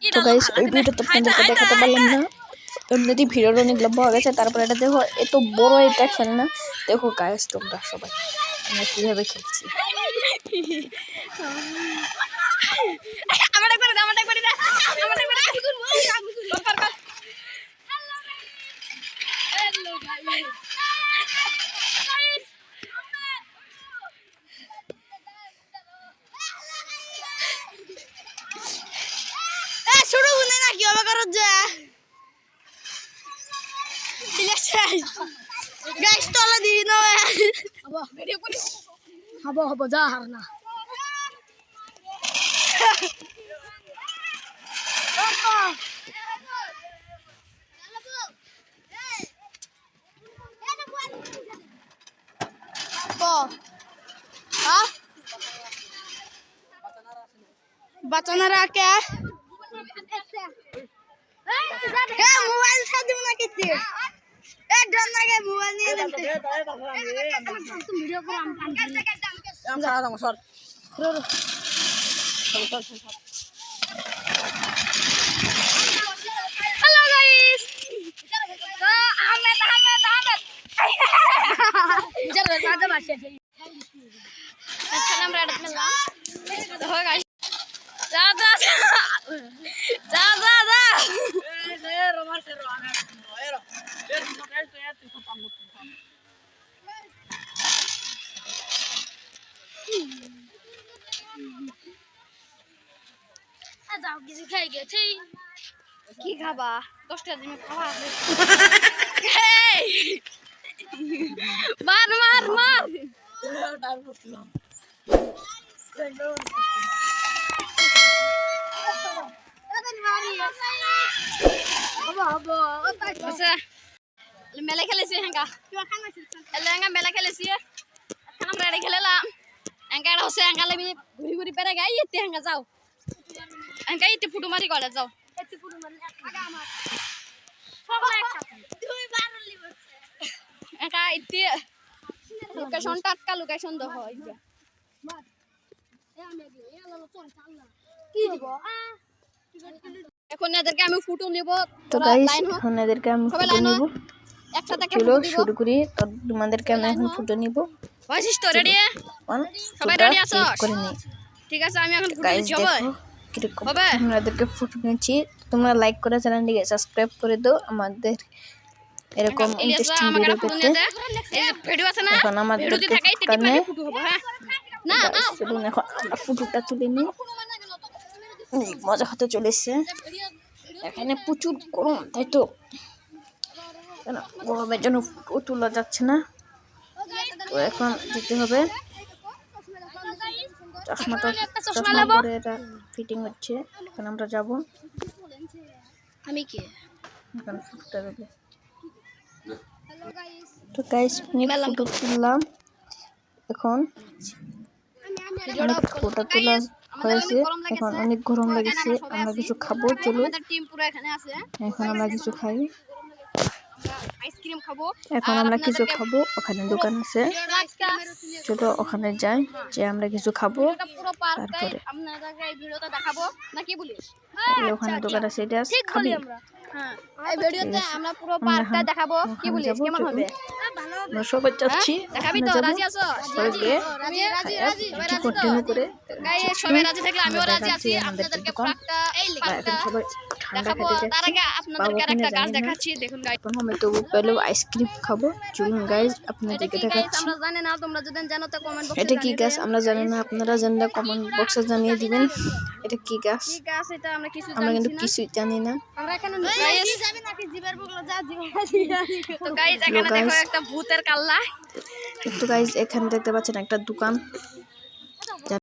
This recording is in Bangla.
তো গাইস ওই ভিডিওটা তো আপনাদেরকে দেখাতে পারলাম না, এমনিতেই ভিডিওটা অনেক লম্বা হয়ে গেছে। তারপরে এটা দেখো, এত বড় এটা খেলনা দেখো গাইস তোমরা সবাই আমরা কিভাবে খেলছি। শুরু হনে না কি হবে করো যা গাইস তলা দিই না হবো হবো যা হার না बचाना क्या मोबाइल था दूँ ना कितनी डरना क्या मोबाइल नहीं देते तुम वीडियो को हम सारा हम सर हेलो गाइस तो हमें चलो राजा मारते हैं अच्छा नाम रेड में ला तो हो गाइस जा যাও কিছু খাই গেছে কি খাবা 10টা দিন খাওয়া আছে মার মার মার মেলা খেলেছি হেঙ্গা হেঙ্গা মেলা খেলেছি এখন আমরা এটা খেলাম হেঙ্গা এটা হচ্ছে হেঙ্গা লাগি ঘুরি ঘুরি পেরে গাই এতে হেঙ্গা যাও হেঙ্গা এতে ফুটো মারি গলে যাও এতে ফুটো মারি আগা আমার সব একসাথে দুই বারলি বসে হেঙ্গা এতে লোকেশন টাটকা লোকেশন দাও হয় যা মার এ আমি দিও এ লালো চল চাল না কি দিব এখন এদেরকে আমি ফুটো নেব তো গাইস এখন এদেরকে আমি ফুটো নেব একসাথে চলো শুরু করি। তো তোমাদেরকে আমি এখন ফুটো নিব হইছিস তো রেডি সবাই রেডি আছো ঠিক আছে আমি এখন ফুটো নিচ্ছি হবে আমরা এদেরকে ফুটো নিচ্ছি। তোমরা লাইক করে চ্যানেলটিকে সাবস্ক্রাইব করে দাও আমাদের এরকম ইন্টারেস্টিং ভিডিও পেতে। এই ভিডিও আছে না এখন আমাদেরকে ফুটো হবে হ্যাঁ না চলুন এখন আমরা ফুটোটা তুলে নিই। মজা হতে চলেছে, এখানে প্রচুর গরম তাই তো গরমের জন্য ফুটো তোলা যাচ্ছে না। তো এখন যেতে হবে চশমাটা পরে এটা ফিটিং হচ্ছে। এখন আমরা যাব আমি কি এখন ফুটোটা দেবে। তো গাইস ফুটো তুললাম, এখন অনেক ফটো তোলা হয়েছে, এখন অনেক গরম লেগেছে, আমরা কিছু খাবো। চলো এখন আমরা কিছু খাই, আইসক্রিম খাবো এখন আমরা কিছু খাবো। ওখানে দোকান আছে, চলো ওখানে যাই যে আমরা কিছু খাবো। তারপরে আপনাদেরকে এই ভিডিওটা দেখাবো নাকি বলিস ওখানে দোকান আছে, এটা খাবি। হ্যাঁ এই ভিডিওতে আমরা পুরো পার্কটা দেখাবো কি বলিস কেমন হবে আমরা সবাই যাচ্ছি, দেখাবি তো রাজি আছো রাজি কন্টিনিউ করে গাইস সবাই রাজি থাকলে আমিও রাজি আছি আপনাদেরকে পার্কটা সবাই ঠান্ডা দেখাবো। খেতে তার আগে আপনাদেরকে আরেকটা গাছ দেখাচ্ছি দেখুন গাইস। এখন আমি তো পেলো আইসক্রিম খাবো। চলুন গাইস আপনাদেরকে দেখাচ্ছি। আমরা জানি না, তোমরা যদি জানো তো কমেন্ট বক্সে এটা কি গাছ আমরা জানি না, আপনারা জানলে কমেন্ট বক্সে জানিয়ে দিবেন এটা কি গাছ। কি গাছ এটা আমরা কিছু আমরা জানি কিন্তু না, কিছুই জানি না। আমরা এখানে গাইস যাবে নাকি জিবের বগলা যা জিবে তো গাইস এখানে দেখো একটা ভূতের কাল্লা। একটু গাইস এখানে দেখতে পাচ্ছেন একটা দোকান,